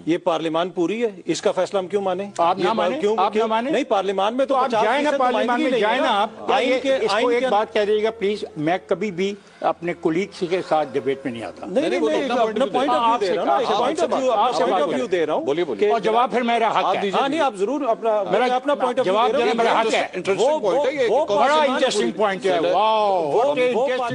یہ پارلیمان پوری ہے، اس کا فیصلہ ہم کیوں مانیں؟ آپ نہ مانیں، آپ نہ مانیں؟ نہیں، پارلیمان میں تو آپ جائیں نا، پارلیمان میں جائیں نا آپ۔ اس کو ایک بات کہہ دیجیے گا پلیز، میں کبھی بھی اپنے کولیگز کے ساتھ ڈیبیٹ میں نہیں آتا۔ نہیں، اپنا پوائنٹ آف ویو دے رہا ہوں، بولیے اور جواب پھر میرا حق ہے۔ ہاں نہیں، آپ ضرور اپنا پوائنٹ آف ویو جواب دینا میرا حق ہے۔ بڑا انٹرسٹنگ پوائنٹ ہے، واو۔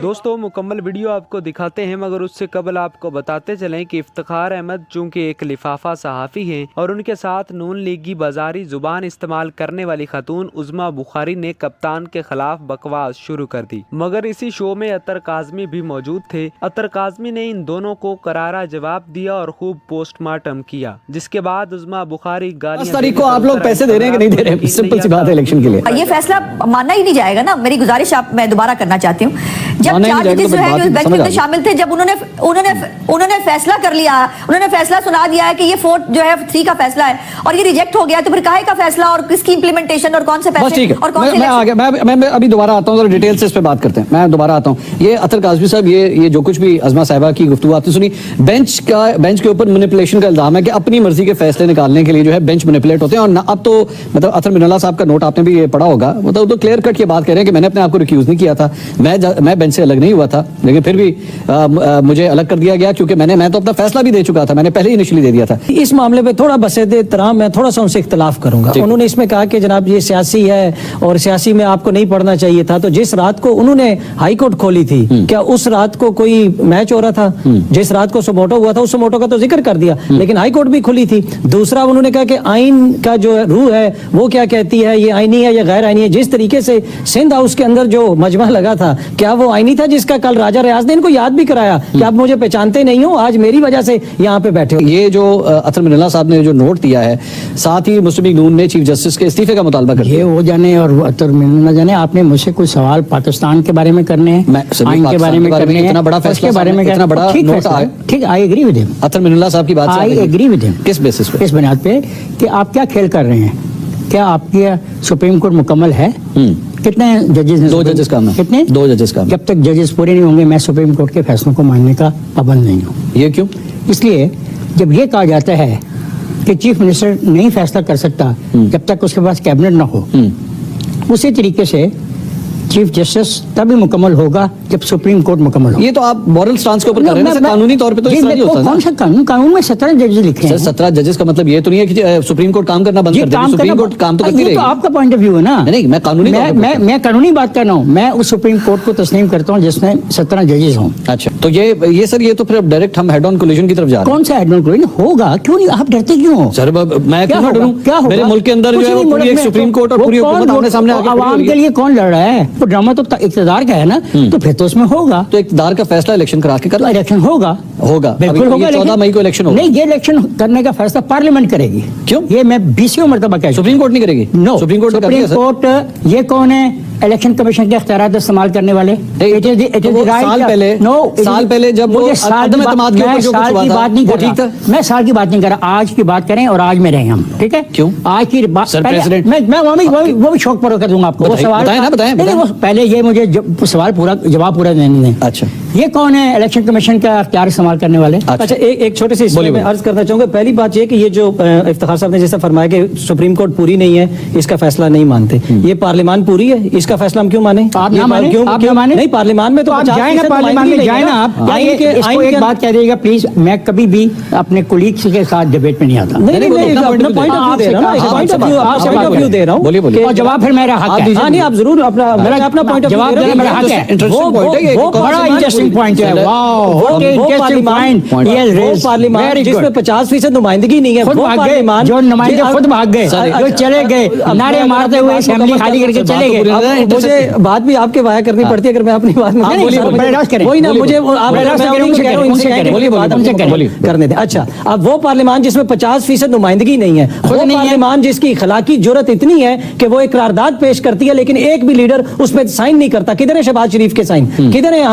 دوستوں مکمل ویڈیو آپ کو دکھاتے ہیں، مگر اس سے قبل آپ کو بتاتے چلیں کہ افتخار احمد چونکہ ایک لفافہ صحافی ہیں اور ان کے ساتھ نون لیگی بازاری زبان استعمال کرنے والی خاتون عظمیٰ بخاری نے کپتان کے خلاف بکواس شروع کر دی، مگر اسی شو میں عطر کاظمی بھی موجود تھے۔ عطر کاظمی نے ان دونوں کو کرارا جواب دیا اور خوب پوسٹ مارٹم کیا، جس کے بعد عظمیٰ بخاری گالیاں تاریخ کو آپ لوگ پیسے دے رہے ہیں کہ نہیں دے رہے؟ سمپل سی بات ہے الیکشن کے لیے۔ یہ فیصلہ ماننا ہی نہیں جائے گا نا، میری گزارش آپ میں دوبارہ کرنا چاہتی ہوں۔ جب چار ججز جو ہیں جو بینچ میں شامل تھے، جب انہوں نے فیصلہ کر لیا، انہوں نے فیصلہ سنا دیا ہے کہ یہ 4 جو ہے 3 کا فیصلہ ہے اور یہ ریجیکٹ ہو گیا، تو پھر کاہے کا فیصلہ اور کس کی امپلیمنٹیشن اور کون سے پیسے اور کون سے؟ میں ابھی دوبارہ آتا ہوں، ذرا ڈیٹیل سے اس پہ بات کرتے ہیں۔ میں دوبارہ آتا ہوں۔ یہ عطر کاظمی صاحب، یہ جو کچھ بھی عظمیٰ صاحبہ کی گفتگو آپ نے سنی، بینچ کے اوپر مینیپولیشن کا الزام ہے کہ اپنی مرضی کے فیصلے نکالنے کے لیے جو ہے بینچ مینیپولیٹ ہوتے ہیں۔ اور اب تو مطلب عطر من اللہ صاحب کا نوٹ آپ نے بھی پڑھا ہوگا، وہ تو کلیئر کٹ یہ بات کہہ رہے ہیں کہ میں نے اپنے آپ کو ریکیوز نہیں کیا تھا، میں بینچ سے الگ نہیں ہوا تھا، لیکن پھر بھی مجھے الگ کر دیا گیا کیونکہ میں تو اپنا فیصلہ بھی دے چکا تھا، میں نے پہلے ہی انیشلی دے دیا تھا۔ اس معاملے پہ تھوڑا بسیط احترام، میں تھوڑا سا ان سے اختلاف کروں گا۔ انہوں نے اس میں کہا کہ جناب یہ سیاسی ہے اور سیاسی میں آپ کو نہیں پڑھنا چاہیے تھا، تو جس رات کو انہوں نے ہائی کورٹ کھولی تھی، کیا اس رات کو کوئی میچ ہو رہا تھا؟ جس رات کو سموٹو ہوا تھا اس سموٹو کا تو ذکر کر دیا، لیکن ہائی کورٹ بھی کھلی تھی۔ دوسرا انہوں نے کہا کہ آئین کا جو روح ہے وہ کیا کہتی ہے، یہ آئینی ہے یا غیر آئینی ہے۔ جس طریقے سے سندھ ہاؤس کے اندر جو مجمع لگا تھا، کیا وہ آئینی تھا جس کا کل راجہ ریاض نے ان کو یاد بھی کرایا کہ آپ مجھے پہچانتے نہیں ہو، آج میری وجہ سے یہاں پہ بیٹھے ہو۔ یہ جو عطر من اللہ صاحب نے جو نوٹ دیا ہے، ساتھ ہی مسلم لیگ نون نے چیف جسٹس کے استعفے کا مطالبہ کر دیا۔ یہ وہ جانے اور عطر من اللہ جانے، آپ نے مجھ سے کوئی سوال پاکستان کے بارے میں کرنے ہیں، آئین کے بارے میں کرنے ہیں، اتنا بڑا فیصلہ، اتنا بڑا نوٹ آیا، ٹھیک، آئی ایگری ود ہم۔ عطر من اللہ صاحب کی بات سے آئی ایگری ود ہم۔ کس بیسس پہ؟ اس بنیاد پہ کہ آپ کیا کھیل کر رہے ہیں، کیا آپ کی سپریم کورٹ مکمل ہے؟ کتنے ججز ہیں؟ 2 ججز کام ہے۔ کتنے؟ 2 ججز کام۔ جب تک ججز پورے نہیں ہوں گے میں سپریم کورٹ کے فیصلوں کو ماننے کا پابند نہیں ہوں۔ یہ کیوں؟ اس لیے جب یہ کہا جاتا ہے کہ چیف منسٹر نہیں فیصلہ کر سکتا جب تک اس کے پاس کیبنٹ نہ ہو، اسی طریقے سے چیف جسٹس تبھی مکمل ہوگا جب سپریم کورٹ مکمل ہو۔ یہ تو آپ مورل سٹانس کے اوپر کر رہے ہیں، قانونی طور پہ تو اس طرح نہیں ہوتا نا۔ کون سا قانون؟ قانون میں 17 ججز لکھے ہیں۔ 17 ججز کا مطلب یہ تو نہیں ہے کہ سپریم کورٹ کام کرنا بند کر دے گی، سپریم کورٹ کام تو کرتی رہے گی۔ یہ تو آپ کا پوائنٹ آف ویو ہے نا۔ نہیں، میں قانونی میں قانونی بات کر رہا ہوں، میں اس سپریم کورٹ کو تسلیم کرتا ہوں جس میں 17 ججز ہوں۔ اچھا، تو یہ سر، یہ تو پھر ڈائریکٹ ہم ہیڈ آن کولیجن کی طرف جا رہے ہیں۔ کون سا ہیڈ آن کولیجن ہوگا؟ کیوں نہیں؟ آپ ڈرتے کیوں ہو؟ سر میں کیوں نہ ڈروں؟ میرے ملک کے اندر جو ہے وہ پوری ایک سپریم کورٹ اور پوری حکومت آمنے سامنے آگے عوام کے لیے کون لڑ رہا ہے؟ وہ ڈرامہ تو اقتدار کا ہے نا، تو پھر تو اس میں ہوگا۔ تو اقتدار کا فیصلہ الیکشن کرا کے کرو۔ الیکشن ہوگا، بالکل ہوگا۔ 14 مئی کو الیکشن ہوگا۔ نہیں، یہ الیکشن کرنے کا فیصلہ پارلیمنٹ کرے گی۔ کیوں؟ یہ میں 20ویں مرتبہ کہہ، سپریم کورٹ نہیں کرے گی؟ نو، سپریم کورٹ یہ کون ہے الیکشن کمیشن کے اختیارات استعمال کرنے والے؟ سال پہلے جب عدم اعتماد کے اوپر جو کچھ ہوا تھا، بات نہیں کر رہا، میں سال کی بات نہیں کر رہا، آج کی بات کریں اور آج میں رہیں ہم، ٹھیک ہے؟ کیوں؟ آج کی بات میں وہ بھی شوق پورا کر دوں گا آپ کو۔ وہ سوال پہلے یہ مجھے سوال پورا جواب پورا دینے دیں۔ اچھا، یہ کون ہے الیکشن کمیشن کا اختیار استعمال کرنے والے؟ اچھا، ایک چھوٹے سے میں عرض کرنا چاہوں گا۔ پہلی بات یہ کہ یہ جو افتخار صاحب نے جیسا فرمایا کہ سپریم کورٹ پوری نہیں ہے، اس کا فیصلہ نہیں مانتے، یہ پارلیمان پوری ہے، اس کا فیصلہ ہم کیوں مانیں؟ آپ نہ مانیں؟ نہیں، پارلیمان میں تو جائیں نا، پارلیمان میں جائیں نا آپ۔ اس کو ایک بات کہہ دیجیے گا پلیز، میں کبھی بھی اپنے کولیگز کے ساتھ ڈیبیٹ میں نہیں آتا۔ اپنا پوائنٹ آف ویو دے رہا ہوں اور جواب پھر میرا حق ہے۔ ہاں نہیں، آپ ضرور اپنا پوائنٹ آف جواب دینا میرا حق ہے۔ وہ بڑا انٹرسٹنگ پوائنٹ ہے، پارلیمان جس میں 50% نمائندگی نہیں ہے، خود بھاگ گئے، جو نمائندے خود بھاگ گئے، جو چلے گئے، نعرے مارتے ہوئے اسمبلی خالی کر کے چلے گئے۔ مجھے بات بھی آپ کے وایا کرنی پڑتی ہے اگر میں اپنی بات کرنے دیں۔ اچھا، اب وہ پارلیمان جس میں 50% نمائندگی نہیں ہے، وہ پارلیمان جس کی اخلاقی جرت اتنی ہے کہ وہ ایک قرارداد پیش کرتی ہے لیکن ایک بھی لیڈر اس پہ سائن نہیں کرتا۔ کدھر ہے شہباز شریف کے سائن؟ کدھر ہے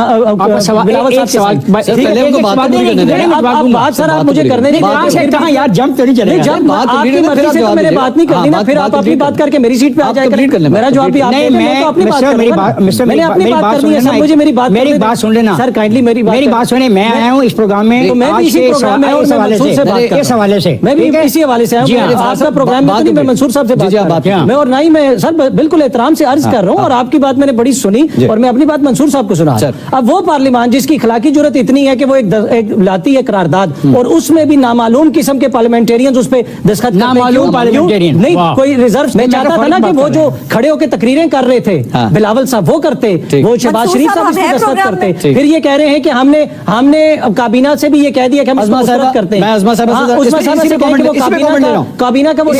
बिलावल साहब के साथ। सर, पहले उनको बात तो नहीं करने दें। आप बात सर आप मुझे करने नहीं बात देंगे। कहाँ यार जंप तो नहीं चलेगा। जंप बात आपकी complete मर्जी है, से फिर तो आप मैंने जवाब बात नहीं करनी ना, हाँ, फिर बात आप अपनी complete बात करके मेरी सीट पे आ आप जाएगा। complete कर लें, मेरा जवाब भी आप नहीं, दे देंगे, मैं तो अपनी बात मिस्टर, मेरी करूंगा। बात मिस्टर, मैंने अपनी बात करनी है सर, मुझे मेरी बात मेरी करने बात दें। सुन लेना सर काइंडली मेरी बात सुने। मैं आया हूँ इस प्रोग्राम में, तो मैं भी इसी प्रोग्राम में आया हूँ, मैं मंसूर से बात कर रहा हूँ। इस हवाले से मैं भी इसी हवाले से आया जी हूँ। हाँ, आपका प्रोग्राम में तो नहीं, मैं मंसूर साहब से बात कर रहा हूँ। मैं और ना ही मैं सर बिल्कुल एहतराम से अर्ज कर रहा हूँ, और आपकी बात मैंने बड़ी सुनी और मैं अपनी बात मंसूर साहब को सुना। अब वो पार्लियामान जिसकी इखलाकी जरूरत इतनी है कि वो एक लाती है करारदाद, और उसमें भी नामालूम किस्म के पार्लियामेंटेरियंस उस पे दस्तखत नामालूम पार्लियामेंटेरियन नहीं, कोई रिजर्व में चाहता था ना कि वो जो खड़े होकर तकरीरें कर रहे थे बिलावल साहब वो करते, वो शहबाज शरीफ साहब इस पे दस्तखत करते। फिर ये कह रहे हैं कि हमने काबीना से भी ये कह दिया कि हम इसको मुस्तरद करते हैं। मैं अज़मा साहब से काबीना का वो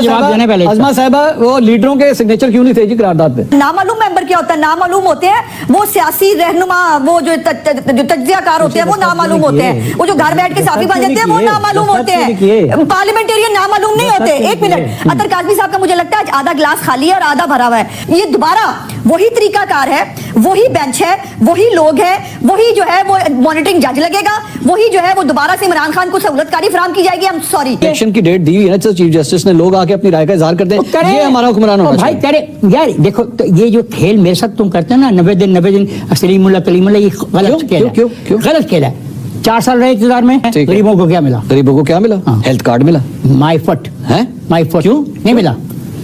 जवाब देने पहले अज़मा साहिबा वो लीडरों के सिग्नेचर क्यों नहीं थे जी करारदाद पे? नामालूम मेंबर क्या होता है? नामालूम होते हैं वो सियासी रहनुमा, वो जो तज्जियाकार होते हैं वो नामालूम होते हैं, वो जो घर बैठ के साफी बन जाते हैं वो नामालूम होते हैं। पार्लियामेंटेरियन नामालूम नहीं होते। एक मिनट, अतर काज़मी साहब का मुझे लगता है आधा गिलास खाली है और आधा भरा हुआ है। ये दोबारा वही तरीकाकार है, वही बेंच है, वही लोग हैं, वही जो है वो मॉनिटरिंग जज लगेगा, वही जो है वो दोबारा से इमरान खान को सहूलतकारी फराहम की जाएगी। आई एम सॉरी, इलेक्शन की डेट दी हुई है ना चीफ जस्टिस ने, लोग आके अपनी राय का इजहार करते हैं, ये हमारा हुक्मरान होना भाई चाहिए। करे यार, देखो तो ये जो खेल मेरे साथ तुम करते हो ना 90 दिन सलीमुल्लाह कलीमुल्लाह, ये गलत खेल है। क्यों? गलत खेल है। 4 साल रहे इक़्तिदार में, ठीक है। गरीबों को क्या मिला? गरीबों को क्या मिला? हाँ। हेल्थ कार्ड मिला माई फुट है? माई फुट क्यों? नहीं मिला?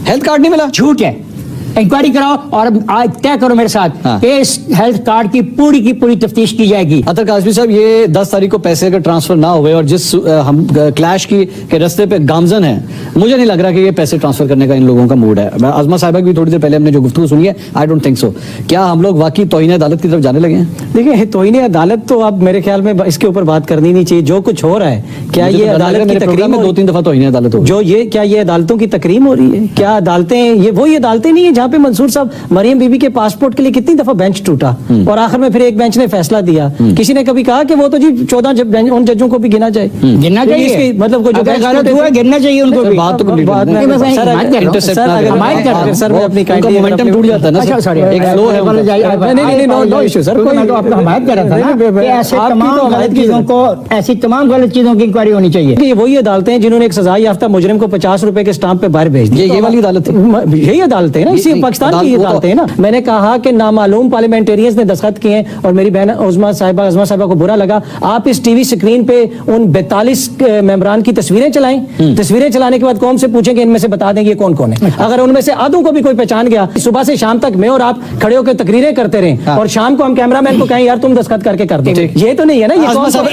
हेल्थ कार्ड नहीं मिला? झूठ है। इंक्वायरी कराओ और आज तय करो मेरे साथ हाँ। कि इस हेल्थ कार्ड की पूरी तफ्तीश की जाएगी। अतर काज़मी साहब, ये 10 तारीख को पैसे अगर ट्रांसफर ना हुए और जिस हम क्लैश की के रास्ते पे गामजन है, मुझे नहीं लग रहा कि ये पैसे ट्रांसफर करने का इन लोगों का मूड है। अज़मा साहिबा की भी थोड़ी देर पहले हमने जो गुफ्तगू सुनी है, आई डोंट थिंक सो। क्या हम लोग वाकई तौहीन अदालत की तरफ जाने लगे हैं? देखिए तौहीन अदालत तो अब मेरे ख्याल में इसके ऊपर बात करनी नहीं चाहिए। जो कुछ हो रहा है, क्या ये अदालत की तकरीम में 2-3 दफा तौहीन अदालत हो जो ये क्या ये अदालतों की तकरीम हो रही है? क्या अदालतें ये वही अदालतें नहीं है जहाँ पे मंसूर साहब मरियम बीबी के पासपोर्ट के लिए कितनी दफा बेंच टूटा और आखिर में फिर एक बेंच ने फैसला दिया। किसी ने कभी कहा कि वो तो जी 14 उन जजों को भी गिना जाए, गिनना चाहिए। इसकी मतलब कोई जो अगर बेंच गलत टूटे हुआ थे- गिनना चाहिए उनको भी। बात तो complete बात करना है। मैं- मैं सर, बात कर रहा हूँ। Intercept सर, ना अगर करें। बात कर- हाँ, सर मैं अपनी उनका kindly- momentum टूट जाता है ना अच्छा, सर। sorry। एक flow है उनका। नहीं, no issue, सर, क्योंकि कोई- मैं तो आपका हमायत कर रहा था ना कि ऐसे आपकी तमाम तो गलत हमायत की चीजों को, ऐसी तमाम गलत चीजों की इंक्वायरी होनी चाहिए। कि ये वही अदालतें हैं जिन्होंने एक सजा याफ्ता मुजरिम को 50 रुपए के स्टाम्प पे बाहर भेज दिया। ये वाली अदालत है? यही अदालतें हैं ना, इसी नहीं, पाकिस्तान की वो तो- अदालतें हैं ना। मैंने कहा कि नामालूम पार्लियामेंटेरियंस ने दस्तखत किए हैं और मेरी बहन अज़मा साहिबा को बुरा लगा। आप इस टीवी स्क्रीन पे उन 42 मेंबरान की तस्वीरें चलाएं, तस्वीरें चलाने के बाद कौन से पूछें कि इनमें से बता दें कि ये कौन कौन है। अगर उनमें से आधों को भी कोई पहचान गया, सुबह से शाम तक मैं और आप खड़े होकर तकरीरें करते रहें और शाम को हम कैमरामैन को कहें यार तुम दस्तखत करके कर दो, ये तो नहीं है ना। ये अज़मा कौन- साहब,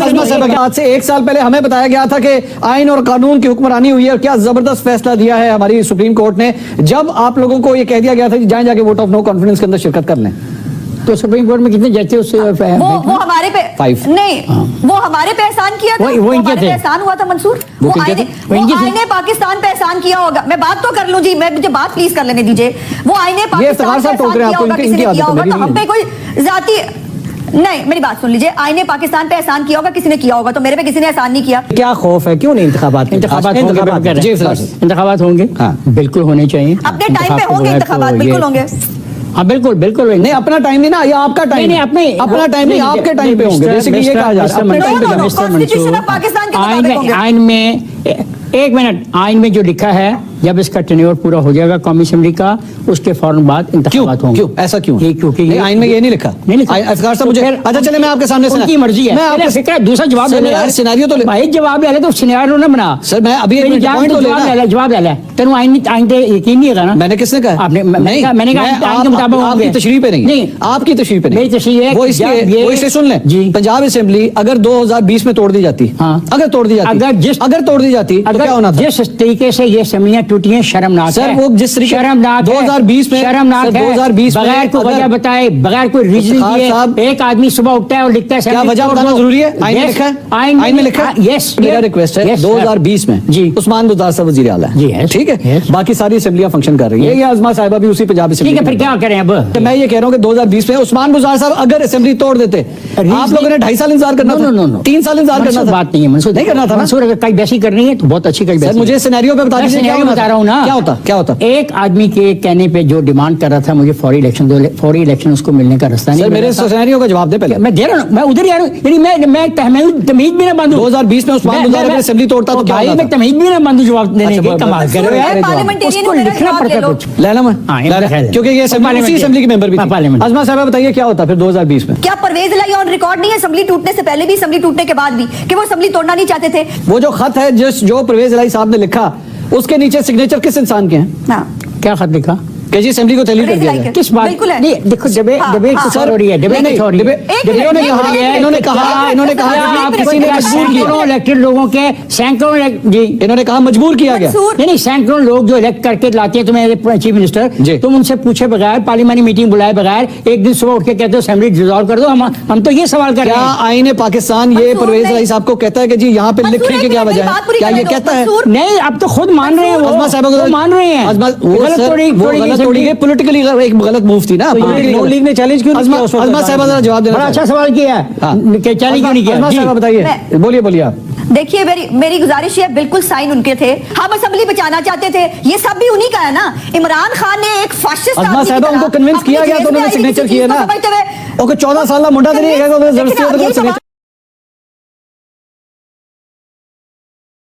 अज़मा साहब, आज से 1 साल पहले हमें बताया गया था कि आइन और कानून की हुक्मरानी हुई है, और क्या जबरदस्त फैसला दिया है हमारी सुप्रीम कोर्ट ने, जब आप लोगों को ये कह दिया गया था कि जाएं जाके वोट ऑफ नो कॉन्फिडेंस के अंदर शिरकत कर लें। तो सुप्रीम कोर्ट में कितने जज थे उससे? वो हमारे पे 5 नहीं, वो हमारे पे एहसान किया था। वो इनके हमारे थे। पे एहसान हुआ था मंसूर। वो किनके थे? वो इनके थे। आईने पाकिस्तान पे एहसान किया होगा। मैं बात तो कर लूं जी, मैं मुझे बात प्लीज कर लेने दीजिए। वो आईने इफ्तिखार पाकिस्तान पे साहब टोक रहे हैं एहसान किया आपको, होगा, इनकी- किसी ने इनकी किया आदत है, होगा, तो मेरी हम पे कोई जाती नहीं। मेरी बात सुन लीजिए, आईने पाकिस्तान पे एहसान किया होगा, किसी ने किया होगा, तो मेरे पे किसी ने एहसान नहीं किया। क्या खौफ है? क्यों नहीं इंतखाबात इंतखाबात होंगे, जी, फिलहाल। इंतखाबात होंगे, हाँ। बिल्कुल होने चाहिए। अपने टाइम पे होंगे इंतखाबात, बिल्कुल होंगे। हाँ बिल्कुल बिल्कुल नहीं, अपना टाइम नहीं ना, ये आपका टाइम नहीं, है। अपने- अपना टाइम नहीं, आपके टाइम पे होंगे। बेसिकली ये कहा जा रहा है, अपने टाइम पे No, no, जाना। no, Constitution of पाकिस्तान के मुताबिक होंगे। आइन में एक मिनट, आइन में जो लिखा है जब इसका टेन्योर पूरा हो जाएगा कौमी असेंबली का, उसके फौरन बाद इंतखाबात होंगे। क्यों ऐसा क्यों? ये क्योंकि नहीं, आइन में ये नहीं लिखा। नहीं लिखा। इफ्तिखार साहब मुझे, अच्छा चले मैं आपके सामने उनकी मर्जी है। मैं आपके फिक्र है, दूसरा जवाब ले ले यार। सिनेरियो तो ले। भाई जवाब ले ले, तो सिनेरियो ना बना। सर मैं अभी मेरी जान पॉइंट तो तो जवाब ले लेना। ले, जवाब ले ले। तेनू आइन पे यकीन नहीं है ना? मैंने किसने कहा? आपने मैंने कहा आइन के मुताबिक आपकी होंगे। तशरीह पे नहीं, आपकी तशरीह पे नहीं। मेरी तशरीह है वो कि इसलिए जब ये- वो इसलिए सुन लें जी। पंजाब असेंबली अगर 2020 में तोड़ दी जाती, हाँ। अगर तोड़ दी जाती, अगर तोड़ दी जाती तो क्या होना था? जिस तरीके से ये असेंबलियां टूटी हैं, शर्मनाक सर, है। वो जिस तरीके- शर्मनाक है। 2020 में- शर्मनाक सर, है। 2020 में बगैर कोई अगर- वजह बताए, बगैर कोई रीजन इफ्तिखार दिए, साहब- एक आदमी सुबह उठता है और लिखता है क्या वजह बताना जरूरी है? आइन में लिखा है? आइन में लिखा है? यस। मेरा रिक्वेस्ट है 2020 में जी। उस्मान बुज़दार साहब वज़ीर आला जी, है, yes, ठीक है? yes। बाकी सारी असेंबलियां फंक्शन कर रही है, ये अज़मा साहिबा भी उसी पंजाब ठीक है, फिर क्या करें अब? तो मैं ये कह रहा हूँ कि 2020 में उस्मान बुज़दार साहब अगर असेंबली तोड़ देते, आप लोगों ने 2.5 साल इंतजार करना था, 3 साल इंतजार करना था। बात नहीं है मंसूर, नहीं करना था ना? मंसूर, अगर कई बैसी करनी है तो बहुत अच्छी कई सर बैसी मुझे सिनेरियो पे बता दीजिए क्या होना था? बता रहा हूँ ना, क्या होता? एक आदमी के कहने पे जो डिमांड कर रहा था मुझे फौरी इलेक्शन उसको मिलने का रास्ता नहीं सर मिल मेरे रहा था। सिनेरियो का जवाब दे पहले। मैं दे रहा हूँ, मैं उधर ही आ रहा हूँ, यानी मैं तमीज भी ना बांधूं। 2020 में उस्मान बुज़दार अगर असेंबली तोड़ता तो क्या भाई होता मैं था? तमीज भी ना बांधूं जवाब देने अच्छा, के, कमाल कर रहे हो यार। पार्लियामेंटेरियन उसको मेरा लिखना जवाब पड़ता ले लो। कुछ। लैला में हाँ, ये लैला, है। क्योंकि ये पार्लियामेंट उसी असेंबली की मेंबर भी हाँ, थी। पार्लियामेंट। अज़मा साहब बताइए क्या होता फिर 2020 में? क्या परवेज इलाही ऑन रिकॉर्ड नहीं है असेंबली टूटने से पहले भी, असेंबली टूटने के बाद भी, कि वो असेंबली तोड़ना नहीं चाहते थे? वो जो खत है जो परवेज इलाही साहब ने लिखा उसके नीचे सिग्नेचर किस इंसान के हैं हाँ, क्या खत लिखा? कि जी असेंबली को तहलील कर परवेज दिया इलाही जाए। के। किस बात? बिल्कुल है। नहीं देखो, डिबेट हाँ, डिबेट हाँ, कुछ और हो रही है, डिबेट नहीं, कुछ और हो रही है। एक इन्होंने मिनट, कहा एक इन्होंने मिनट, कहा इन्होंने कहा क्या कि आप किसी ने मजबूर किया, सैकड़ों इलेक्टेड लोगों के सैकड़ों जी इन्होंने कहा मजबूर किया गया। मंसूर, नहीं सैकड़ों लोग जो इलेक्ट करके लाते हैं तुम्हें चीफ मिनिस्टर, जी। तुम उनसे पूछे बगैर, पार्लियामेंट मीटिंग बुलाए बगैर एक दिन सुबह उठ के कहते हो असेंबली डिसॉल्व कर दो। हम तो ये सवाल कर रहे क्या हैं। आईने पाकिस्तान ये मंसूर परवेज नहीं। इलाही साहब को कहता है कि जी यहाँ पे मंसूर लिखने की एक क्या मिनट, वजह मेरी है? बात पूरी क्या ये करने दो, कहता है? मंसूर। नहीं, अब तो खुद मान रहे हैं अज़मा साहब वो मान रहे हैं। गलत तोड़ी गई, पॉलिटिकली एक गलत मूव थी ना। नून लीग ने चैलेंज क्यों नहीं किया उस वक्त? अज़मा साहब जरा जवाब देना बड़ा अच्छा चाहिए। सवाल किया है कि चैलेंज क्यों नहीं किया? अज़मा जी। साहब बताइए, बोलिए आप। देखिए मेरी गुजारिश है, बिल्कुल साइन उनके थे, हम असेंबली बचाना चाहते थे, ये सब भी उन्हीं का है ना। इमरान खान ने एक फाशिस्ट अज़मा साहब उनको कन्विंस किया गया तो उन्होंने सिग्नेचर किए ना। ओके 14 साल का मुंडा तो नहीं है, लेकिन अब ये जबरदस्ती सवाल